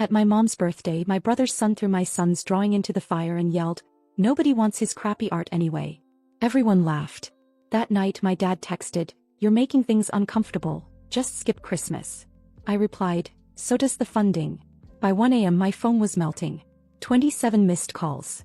At my mom's birthday, my brother's son threw my son's drawing into the fire and yelled, "Nobody wants his crappy art anyway." Everyone laughed. That night my dad texted, "You're making things uncomfortable, just skip Christmas." I replied, "So does the funding." By 1 a.m. my phone was melting. 27 missed calls.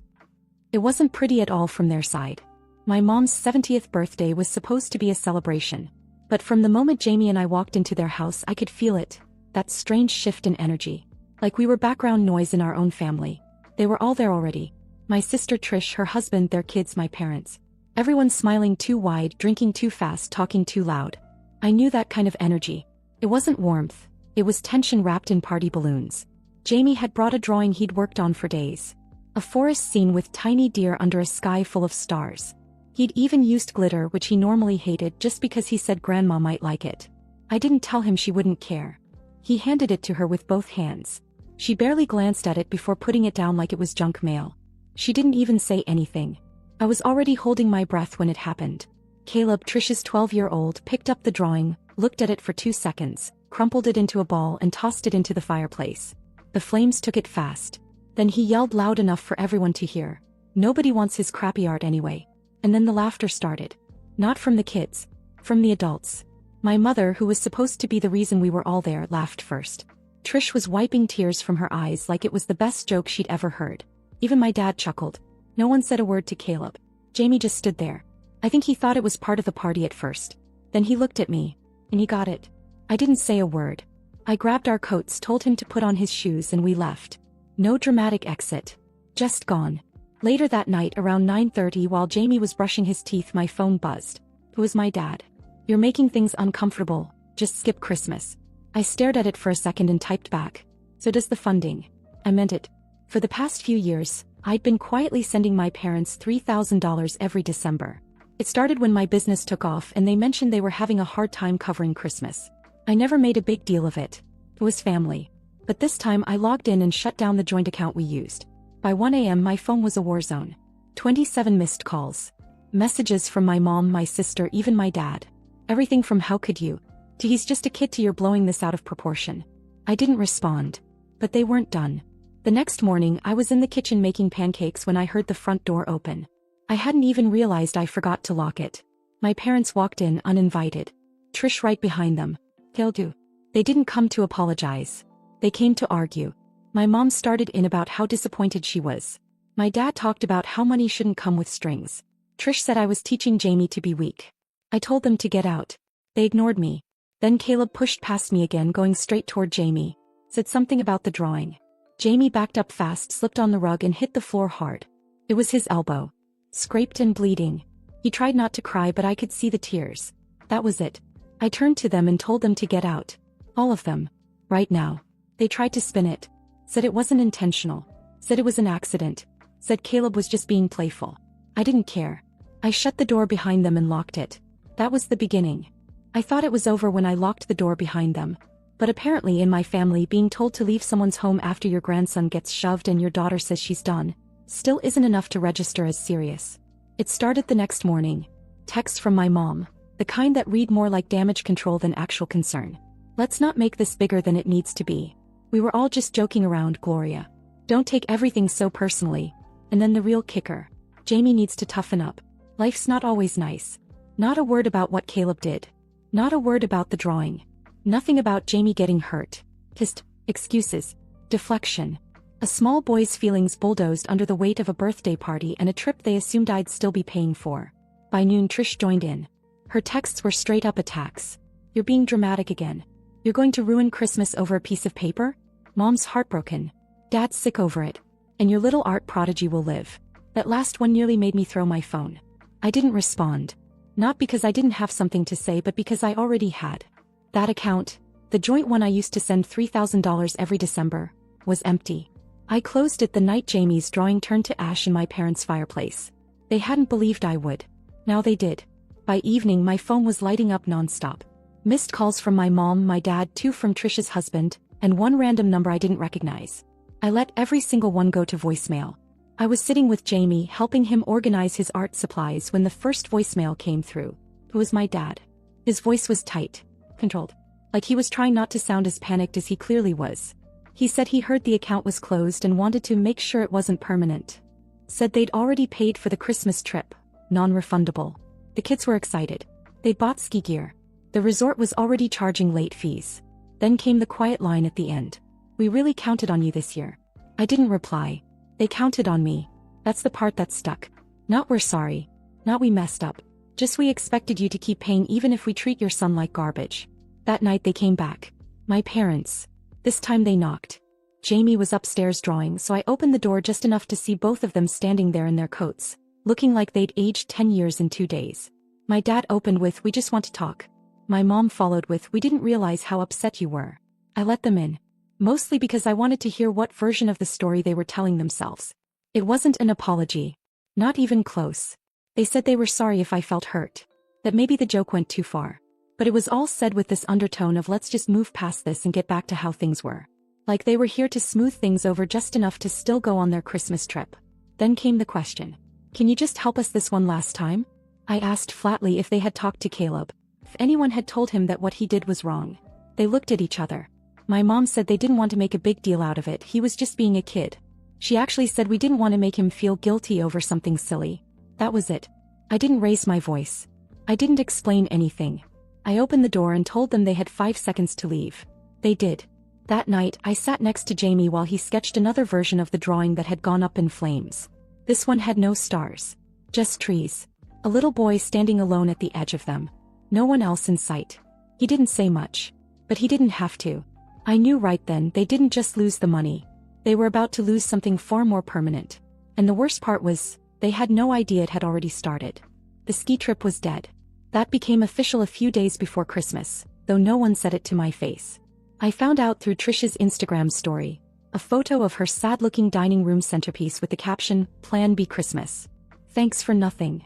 It wasn't pretty at all from their side. My mom's 70th birthday was supposed to be a celebration. But from the moment Jamie and I walked into their house I could feel it, that strange shift in energy. Like we were background noise in our own family. They were all there already. My sister Trish, her husband, their kids, my parents. Everyone smiling too wide, drinking too fast, talking too loud. I knew that kind of energy. It wasn't warmth. It was tension wrapped in party balloons. Jamie had brought a drawing he'd worked on for days. A forest scene with tiny deer under a sky full of stars. He'd even used glitter, which he normally hated, just because he said Grandma might like it. I didn't tell him she wouldn't care. He handed it to her with both hands. She barely glanced at it before putting it down like it was junk mail. She didn't even say anything. I was already holding my breath when it happened. Caleb, Trish's 12-year-old, picked up the drawing, looked at it for 2 seconds, crumpled it into a ball and tossed it into the fireplace. The flames took it fast. Then he yelled loud enough for everyone to hear, "Nobody wants his crappy art anyway." And then the laughter started. Not from the kids. From the adults. My mother, who was supposed to be the reason we were all there, laughed first. Trish was wiping tears from her eyes like it was the best joke she'd ever heard. Even my dad chuckled. No one said a word to Caleb. Jamie just stood there. I think he thought it was part of the party at first. Then he looked at me. And he got it. I didn't say a word. I grabbed our coats, told him to put on his shoes, and we left. No dramatic exit. Just gone. Later that night around 9:30 while Jamie was brushing his teeth my phone buzzed. It was my dad. "You're making things uncomfortable, just skip Christmas." I stared at it for a second and typed back, "So does the funding." I meant it. For the past few years, I'd been quietly sending my parents $3,000 every December. It started when my business took off and they mentioned they were having a hard time covering Christmas. I never made a big deal of it. It was family. But this time I logged in and shut down the joint account we used. By 1 a.m. my phone was a war zone. 27 missed calls. Messages from my mom, my sister, even my dad. Everything from "How could you?" to "He's just a kid" to "You're blowing this out of proportion." I didn't respond. But they weren't done. The next morning I was in the kitchen making pancakes when I heard the front door open. I hadn't even realized I forgot to lock it. My parents walked in uninvited. Trish right behind them. They'll do. They didn't come to apologize. They came to argue. My mom started in about how disappointed she was. My dad talked about how money shouldn't come with strings. Trish said I was teaching Jamie to be weak. I told them to get out. They ignored me. Then Caleb pushed past me again, going straight toward Jamie. Said something about the drawing. Jamie backed up fast, slipped on the rug and hit the floor hard. It was his elbow. Scraped and bleeding. He tried not to cry but I could see the tears. That was it. I turned to them and told them to get out. All of them. Right now. They tried to spin it. Said it wasn't intentional. Said it was an accident. Said Caleb was just being playful. I didn't care. I shut the door behind them and locked it. That was the beginning. I thought it was over when I locked the door behind them. But apparently in my family, being told to leave someone's home after your grandson gets shoved and your daughter says she's done, still isn't enough to register as serious. It started the next morning. Text from my mom. The kind that read more like damage control than actual concern. "Let's not make this bigger than it needs to be. We were all just joking around, Gloria. Don't take everything so personally." And then the real kicker. Jamie needs to toughen up. Life's not always nice. Not a word about what Caleb did. Not a word about the drawing. Nothing about Jamie getting hurt. Just excuses. Deflection. A small boy's feelings bulldozed under the weight of a birthday party and a trip they assumed I'd still be paying for. By noon Trish joined in. Her texts were straight-up attacks. "You're being dramatic again. You're going to ruin Christmas over a piece of paper? Mom's heartbroken. Dad's sick over it. And your little art prodigy will live." That last one nearly made me throw my phone. I didn't respond. Not because I didn't have something to say but because I already had. That account, the joint one I used to send $3,000 every December, was empty. I closed it the night Jamie's drawing turned to ash in my parents' fireplace. They hadn't believed I would. Now they did. By evening my phone was lighting up nonstop. Missed calls from my mom, my dad, 2 from Trish's husband, and 1 random number I didn't recognize. I let every single one go to voicemail. I was sitting with Jamie helping him organize his art supplies when the first voicemail came through. It was my dad. His voice was tight, controlled. Like he was trying not to sound as panicked as he clearly was. He said he heard the account was closed and wanted to make sure it wasn't permanent. Said they'd already paid for the Christmas trip, non-refundable. The kids were excited. They'd bought ski gear. The resort was already charging late fees. Then came the quiet line at the end. We really counted on you this year. I didn't reply. They counted on me. That's the part that stuck. Not we're sorry. Not we messed up. Just we expected you to keep paying even if we treat your son like garbage. That night they came back. My parents. This time they knocked. Jamie was upstairs drawing, so I opened the door just enough to see both of them standing there in their coats, looking like they'd aged 10 years in 2 days. My dad opened with, "We just want to talk." My mom followed with, "We didn't realize how upset you were." I let them in. Mostly because I wanted to hear what version of the story they were telling themselves. It wasn't an apology. Not even close. They said they were sorry if I felt hurt. That maybe the joke went too far. But it was all said with this undertone of let's just move past this and get back to how things were. Like they were here to smooth things over just enough to still go on their Christmas trip. Then came the question. "Can you just help us this one last time?" I asked flatly if they had talked to Caleb. If anyone had told him that what he did was wrong. They looked at each other. My mom said they didn't want to make a big deal out of it, he was just being a kid. She actually said we didn't want to make him feel guilty over something silly. That was it. I didn't raise my voice. I didn't explain anything. I opened the door and told them they had 5 seconds to leave. They did. That night, I sat next to Jamie while he sketched another version of the drawing that had gone up in flames. This one had no stars. Just trees. A little boy standing alone at the edge of them. No one else in sight. He didn't say much. But he didn't have to. I knew right then they didn't just lose the money. They were about to lose something far more permanent. And the worst part was, they had no idea it had already started. The ski trip was dead. That became official a few days before Christmas, though no one said it to my face. I found out through Trish's Instagram story. A photo of her sad-looking dining room centerpiece with the caption, "Plan B Christmas. Thanks for nothing."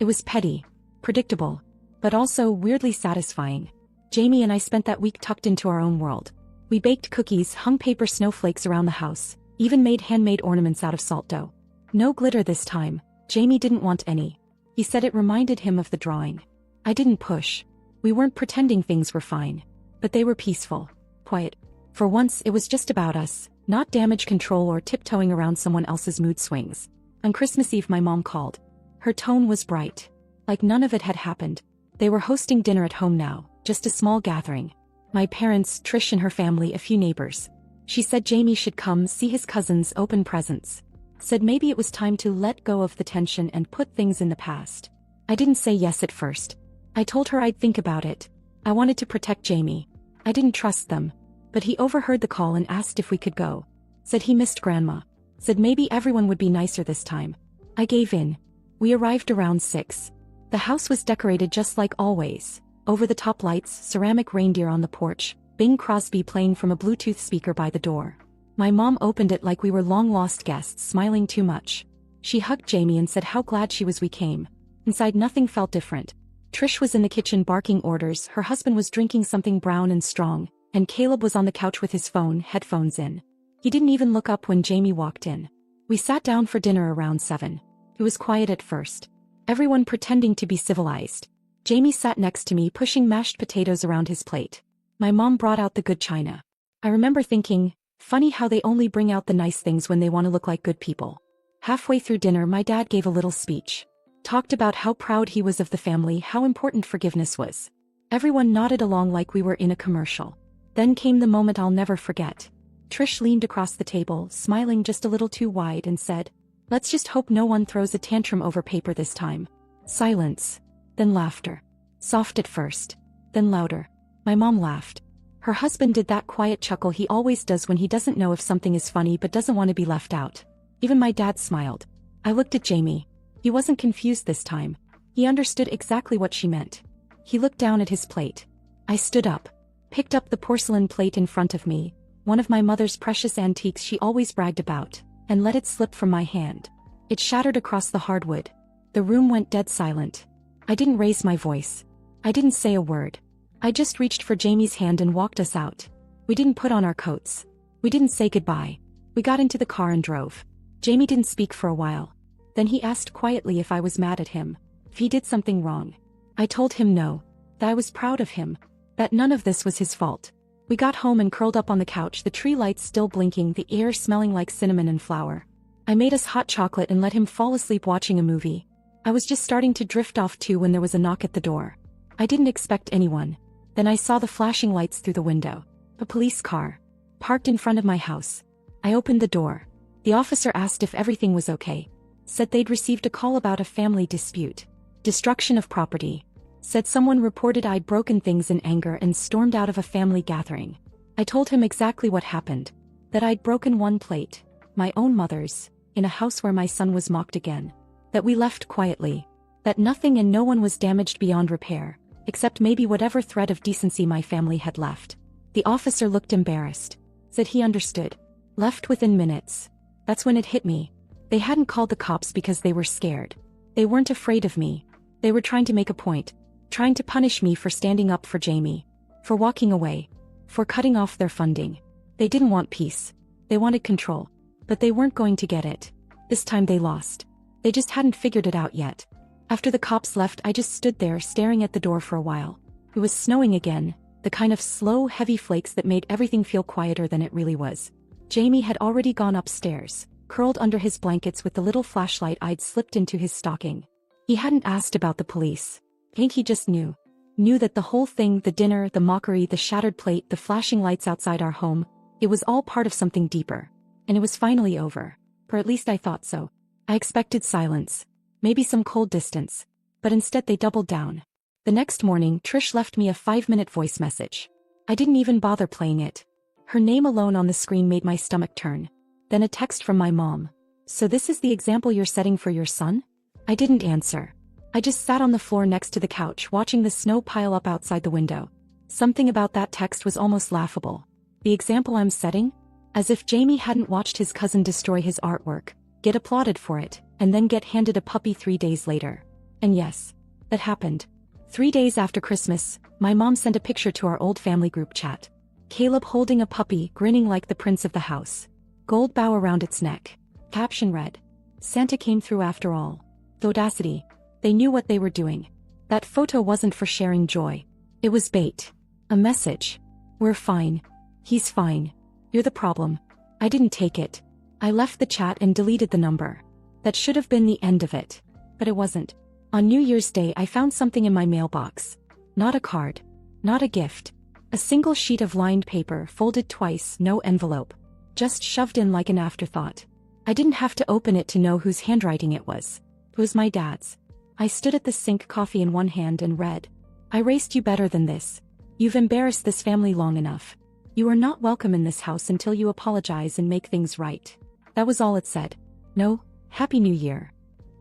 It was petty. Predictable. But also weirdly satisfying. Jamie and I spent that week tucked into our own world. We baked cookies, hung paper snowflakes around the house, even made handmade ornaments out of salt dough. No glitter this time. Jamie didn't want any. He said it reminded him of the drawing. I didn't push. We weren't pretending things were fine. But they were peaceful. Quiet. For once, it was just about us, not damage control or tiptoeing around someone else's mood swings. On Christmas Eve my mom called. Her tone was bright. Like none of it had happened. They were hosting dinner at home now, just a small gathering. My parents, Trish and her family, a few neighbors. She said Jamie should come see his cousins, open presents. Said maybe it was time to let go of the tension and put things in the past. I didn't say yes at first. I told her I'd think about it. I wanted to protect Jamie. I didn't trust them. But he overheard the call and asked if we could go. Said he missed Grandma. Said maybe everyone would be nicer this time. I gave in. We arrived around 6. The house was decorated just like always. Over-the-top lights, ceramic reindeer on the porch, Bing Crosby playing from a Bluetooth speaker by the door. My mom opened it like we were long-lost guests, smiling too much. She hugged Jamie and said how glad she was we came. Inside nothing felt different. Trish was in the kitchen barking orders, her husband was drinking something brown and strong, and Caleb was on the couch with his phone, headphones in. He didn't even look up when Jamie walked in. We sat down for dinner around 7. It was quiet at first. Everyone pretending to be civilized. Jamie sat next to me pushing mashed potatoes around his plate. My mom brought out the good china. I remember thinking, funny how they only bring out the nice things when they want to look like good people. Halfway through dinner my dad gave a little speech. Talked about how proud he was of the family, how important forgiveness was. Everyone nodded along like we were in a commercial. Then came the moment I'll never forget. Trish leaned across the table, smiling just a little too wide and said, "Let's just hope no one throws a tantrum over paper this time." Silence. Then laughter. Soft at first. Then louder. My mom laughed. Her husband did that quiet chuckle he always does when he doesn't know if something is funny but doesn't want to be left out. Even my dad smiled. I looked at Jamie. He wasn't confused this time. He understood exactly what she meant. He looked down at his plate. I stood up. Picked up the porcelain plate in front of me, one of my mother's precious antiques she always bragged about, and let it slip from my hand. It shattered across the hardwood. The room went dead silent. I didn't raise my voice. I didn't say a word. I just reached for Jamie's hand and walked us out. We didn't put on our coats. We didn't say goodbye. We got into the car and drove. Jamie didn't speak for a while. Then he asked quietly if I was mad at him, if he did something wrong. I told him no, that I was proud of him, that none of this was his fault. We got home and curled up on the couch, the tree lights still blinking, the air smelling like cinnamon and flour. I made us hot chocolate and let him fall asleep watching a movie. I was just starting to drift off too when there was a knock at the door. I didn't expect anyone. Then I saw the flashing lights through the window. A police car. Parked in front of my house. I opened the door. The officer asked if everything was okay. Said they'd received a call about a family dispute. Destruction of property. Said someone reported I'd broken things in anger and stormed out of a family gathering. I told him exactly what happened. That I'd broken one plate, my own mother's, in a house where my son was mocked again. That we left quietly. That nothing and no one was damaged beyond repair, except maybe whatever thread of decency my family had left. The officer looked embarrassed. Said he understood. Left within minutes. That's when it hit me. They hadn't called the cops because they were scared. They weren't afraid of me. They were trying to make a point. Trying to punish me for standing up for Jamie. For walking away. For cutting off their funding. They didn't want peace. They wanted control. But they weren't going to get it. This time they lost. They just hadn't figured it out yet. After the cops left, I just stood there staring at the door for a while. It was snowing again, the kind of slow, heavy flakes that made everything feel quieter than it really was. Jamie had already gone upstairs, curled under his blankets with the little flashlight I'd slipped into his stocking. He hadn't asked about the police. I think he just knew. Knew that the whole thing, the dinner, the mockery, the shattered plate, the flashing lights outside our home, it was all part of something deeper. And it was finally over. Or at least I thought so. I expected silence. Maybe some cold distance. But instead they doubled down. The next morning, Trish left me a 5-minute voice message. I didn't even bother playing it. Her name alone on the screen made my stomach turn. Then a text from my mom. So this is the example you're setting for your son? I didn't answer. I just sat on the floor next to the couch watching the snow pile up outside the window. Something about that text was almost laughable. The example I'm setting? As if Jamie hadn't watched his cousin destroy his artwork, get applauded for it, and then get handed a puppy 3 days later. And yes, that happened. 3 days after Christmas, my mom sent a picture to our old family group chat. Caleb holding a puppy, grinning like the prince of the house. Gold bow around its neck. Caption read, "Santa came through after all." The audacity. They knew what they were doing. That photo wasn't for sharing joy. It was bait. A message. We're fine. He's fine. You're the problem. I didn't take it. I left the chat and deleted the number. That should have been the end of it. But it wasn't. On New Year's Day I found something in my mailbox. Not a card. Not a gift. A single sheet of lined paper folded twice, no envelope. Just shoved in like an afterthought. I didn't have to open it to know whose handwriting it was. It was my dad's. I stood at the sink, coffee in one hand, and read, "I raised you better than this. You've embarrassed this family long enough. You are not welcome in this house until you apologize and make things right." That was all it said. No, Happy New Year.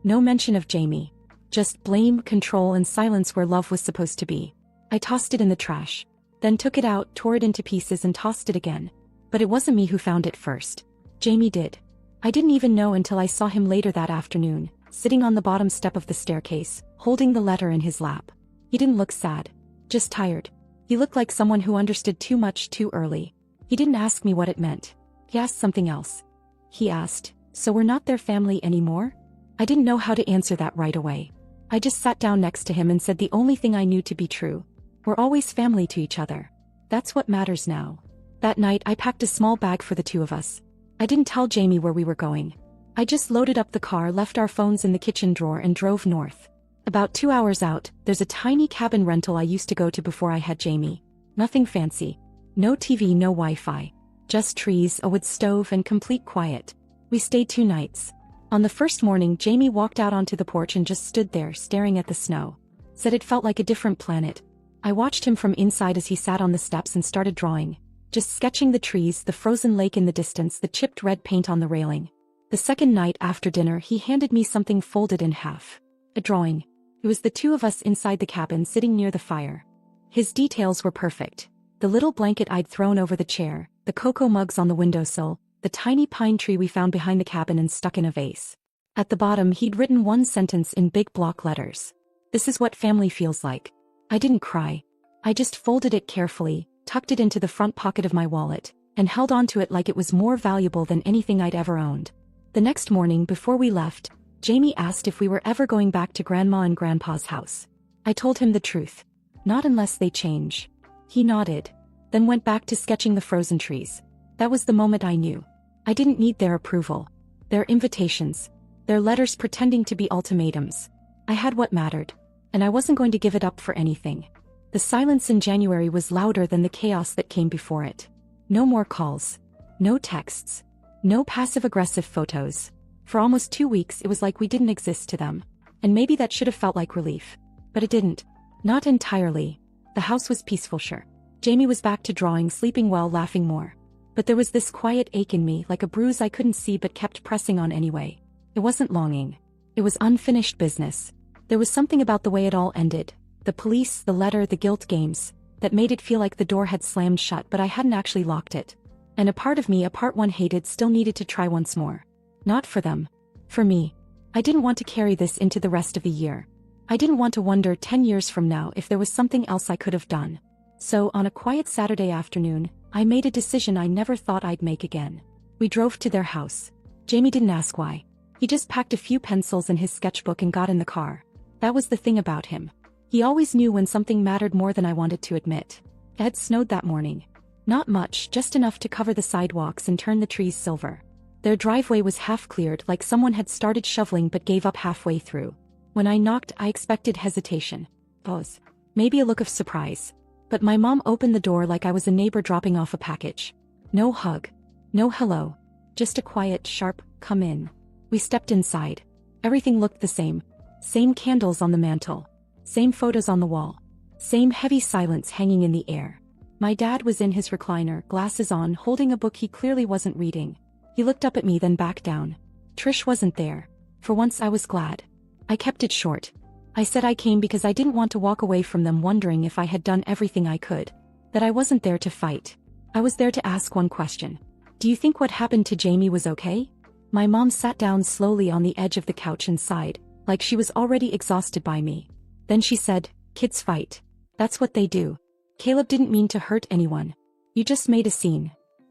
No mention of Jamie. Just blame, control, and silence where love was supposed to be. I tossed it in the trash. Then took it out, tore it into pieces, and tossed it again. But it wasn't me who found it first. Jamie did. I didn't even know until I saw him later that afternoon, sitting on the bottom step of the staircase, holding the letter in his lap. He didn't look sad. Just tired. He looked like someone who understood too much too early. He didn't ask me what it meant. He asked something else. He asked, "So we're not their family anymore?" I didn't know how to answer that right away. I just sat down next to him and said the only thing I knew to be true. We're always family to each other. That's what matters now. That night I packed a small bag for the two of us. I didn't tell Jamie where we were going. I just loaded up the car, left our phones in the kitchen drawer, and drove north. About 2 hours out, there's a tiny cabin rental I used to go to before I had Jamie. Nothing fancy. No TV, no Wi-Fi. Just trees, a wood stove, and complete quiet. We stayed 2 nights. On the first morning, Jamie walked out onto the porch and just stood there staring at the snow. Said it felt like a different planet. I watched him from inside as he sat on the steps and started drawing. Just sketching the trees, the frozen lake in the distance, the chipped red paint on the railing. The second night after dinner, he handed me something folded in half. A drawing. It was the two of us inside the cabin sitting near the fire. His details were perfect. The little blanket I'd thrown over the chair, the cocoa mugs on the windowsill, the tiny pine tree we found behind the cabin and stuck in a vase. At the bottom he'd written one sentence in big block letters. "This is what family feels like." I didn't cry. I just folded it carefully, tucked it into the front pocket of my wallet, and held onto it like it was more valuable than anything I'd ever owned. The next morning before we left, Jamie asked if we were ever going back to Grandma and Grandpa's house. I told him the truth. Not unless they change. He nodded. then went back to sketching the frozen trees. That was the moment I knew. I didn't need their approval, their invitations, their letters pretending to be ultimatums. I had what mattered, and I wasn't going to give it up for anything. The silence in January was louder than the chaos that came before it. No more calls. No texts. No passive-aggressive photos. For almost 2 weeks it was like we didn't exist to them. And maybe that should have felt like relief. But it didn't. Not entirely. The house was peaceful, sure. Jamie was back to drawing, sleeping well, laughing more. But there was this quiet ache in me, like a bruise I couldn't see but kept pressing on anyway. It wasn't longing. It was unfinished business. There was something about the way it all ended. The police, the letter, the guilt games, that made it feel like the door had slammed shut but I hadn't actually locked it. And a part of me, a part one hated, still needed to try once more. Not for them. For me. I didn't want to carry this into the rest of the year. I didn't want to wonder 10 years from now if there was something else I could have done. So, on a quiet Saturday afternoon, I made a decision I never thought I'd make again. We drove to their house. Jamie didn't ask why. He just packed a few pencils and his sketchbook and got in the car. That was the thing about him. He always knew when something mattered more than I wanted to admit. It had snowed that morning. Not much, just enough to cover the sidewalks and turn the trees silver. Their driveway was half cleared, like someone had started shoveling but gave up halfway through. When I knocked, I expected hesitation. Pause. Maybe a look of surprise. But my mom opened the door like I was a neighbor dropping off a package. No hug. No hello. Just a quiet, sharp, "Come in." We stepped inside. Everything looked the same. Same candles on the mantel. Same photos on the wall. Same heavy silence hanging in the air. My dad was in his recliner, glasses on, holding a book he clearly wasn't reading. He looked up at me, then back down. Trish wasn't there. For once I was glad. I kept it short. I said I came because I didn't want to walk away from them wondering if I had done everything I could. That I wasn't there to fight. I was there to ask one question. Do you think what happened to Jamie was okay? My mom sat down slowly on the edge of the couch and sighed, like she was already exhausted by me. Then she said, "Kids fight. That's what they do. Caleb didn't mean to hurt anyone. You just made a scene."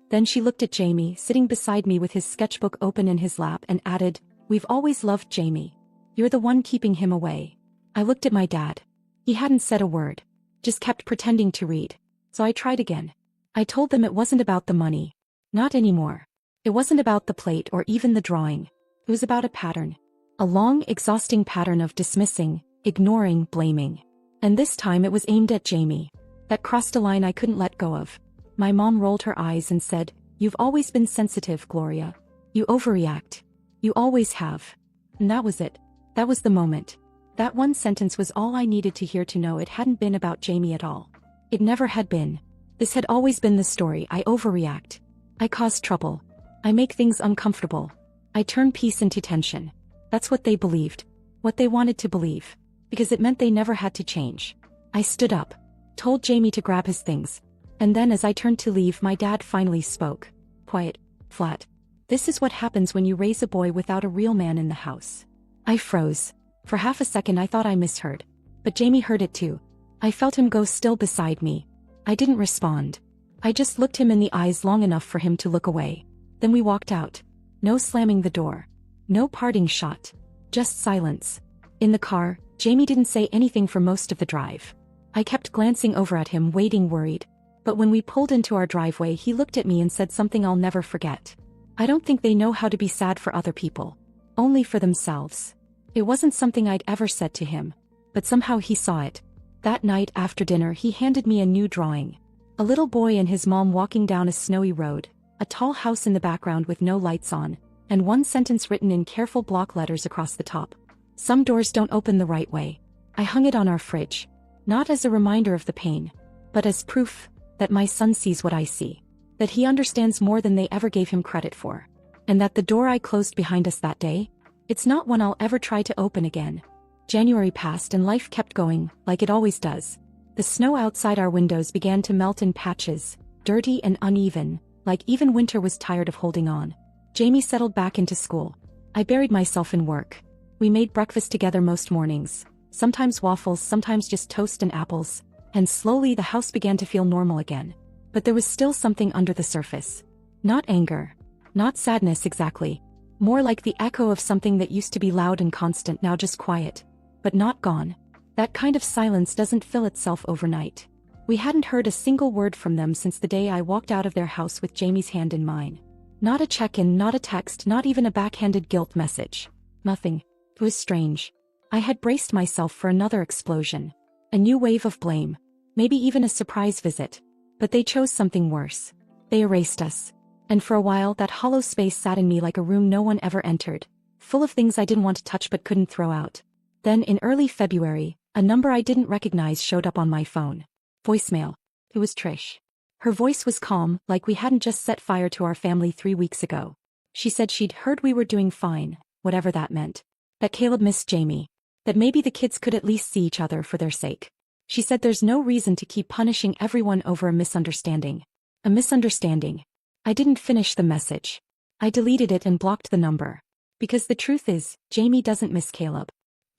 Then she looked at Jamie, sitting beside me with his sketchbook open in his lap, and added, "We've always loved Jamie. You're the one keeping him away." I looked at my dad. He hadn't said a word. Just kept pretending to read. So I tried again. I told them it wasn't about the money. Not anymore. It wasn't about the plate or even the drawing. It was about a pattern. A long, exhausting pattern of dismissing, ignoring, blaming. And this time it was aimed at Jamie. That crossed a line I couldn't let go of. My mom rolled her eyes and said, "You've always been sensitive, Gloria. You overreact. You always have." And that was it. That was the moment. That one sentence was all I needed to hear to know it hadn't been about Jamie at all. It never had been. This had always been the story. I overreact. I cause trouble. I make things uncomfortable. I turn peace into tension. That's what they believed. What they wanted to believe. Because it meant they never had to change. I stood up. Told Jamie to grab his things. And then as I turned to leave, my dad finally spoke. Quiet. Flat. "This is what happens when you raise a boy without a real man in the house." I froze. For half a second I thought I misheard. But Jamie heard it too. I felt him go still beside me. I didn't respond. I just looked him in the eyes long enough for him to look away. Then we walked out. No slamming the door. No parting shot. Just silence. In the car, Jamie didn't say anything for most of the drive. I kept glancing over at him, waiting, worried. But when we pulled into our driveway, he looked at me and said something I'll never forget. "I don't think they know how to be sad for other people. Only for themselves." It wasn't something I'd ever said to him. But somehow he saw it. That night after dinner he handed me a new drawing. A little boy and his mom walking down a snowy road, a tall house in the background with no lights on, and one sentence written in careful block letters across the top. "Some doors don't open the right way." I hung it on our fridge. Not as a reminder of the pain, but as proof that my son sees what I see. That he understands more than they ever gave him credit for. And that the door I closed behind us that day, it's not one I'll ever try to open again. January passed and life kept going, like it always does. The snow outside our windows began to melt in patches, dirty and uneven, like even winter was tired of holding on. Jamie settled back into school. I buried myself in work. We made breakfast together most mornings. Sometimes waffles, sometimes just toast and apples. And slowly the house began to feel normal again. But there was still something under the surface. Not anger. Not sadness exactly. More like the echo of something that used to be loud and constant, now just quiet. But not gone. That kind of silence doesn't fill itself overnight. We hadn't heard a single word from them since the day I walked out of their house with Jamie's hand in mine. Not a check-in, not a text, not even a backhanded guilt message. Nothing. It was strange. I had braced myself for another explosion. A new wave of blame. Maybe even a surprise visit. But they chose something worse. They erased us. And for a while that hollow space sat in me like a room no one ever entered, full of things I didn't want to touch but couldn't throw out. Then in early February, a number I didn't recognize showed up on my phone. Voicemail. It was Trish. Her voice was calm, like we hadn't just set fire to our family 3 weeks ago. She said she'd heard we were doing fine, whatever that meant. That Caleb missed Jamie. That maybe the kids could at least see each other for their sake. She said there's no reason to keep punishing everyone over a misunderstanding. A misunderstanding. I didn't finish the message. I deleted it and blocked the number. Because the truth is, Jamie doesn't miss Caleb.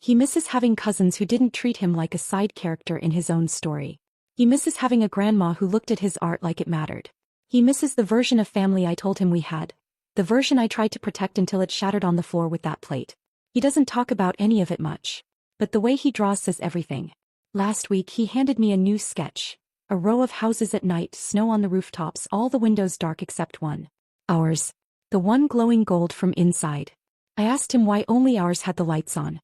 He misses having cousins who didn't treat him like a side character in his own story. He misses having a grandma who looked at his art like it mattered. He misses the version of family I told him we had. The version I tried to protect until it shattered on the floor with that plate. He doesn't talk about any of it much. But the way he draws says everything. Last week he handed me a new sketch. A row of houses at night, snow on the rooftops, all the windows dark except one. Ours. The one glowing gold from inside. I asked him why only ours had the lights on.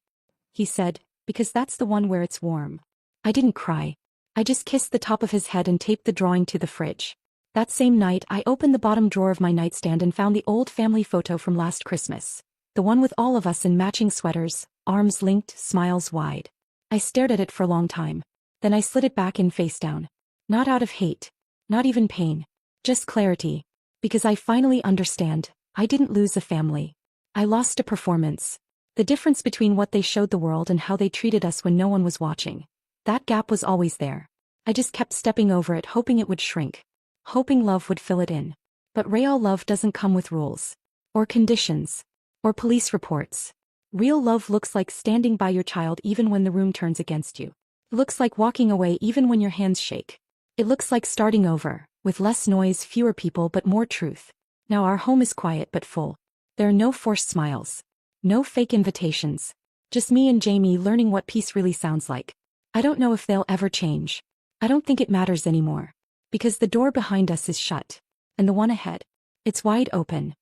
He said, because that's the one where it's warm. I didn't cry. I just kissed the top of his head and taped the drawing to the fridge. That same night I opened the bottom drawer of my nightstand and found the old family photo from last Christmas. The one with all of us in matching sweaters, arms linked, smiles wide. I stared at it for a long time. Then I slid it back in face down. Not out of hate. Not even pain. Just clarity. Because I finally understand, I didn't lose a family. I lost a performance. The difference between what they showed the world and how they treated us when no one was watching. That gap was always there. I just kept stepping over it, hoping it would shrink. Hoping love would fill it in. But real love doesn't come with rules. Or conditions. Or police reports. Real love looks like standing by your child even when the room turns against you. It looks like walking away even when your hands shake. It looks like starting over, with less noise, fewer people but more truth. Now our home is quiet but full. There are no forced smiles. No fake invitations. Just me and Jamie learning what peace really sounds like. I don't know if they'll ever change. I don't think it matters anymore. Because the door behind us is shut. And the one ahead. It's wide open.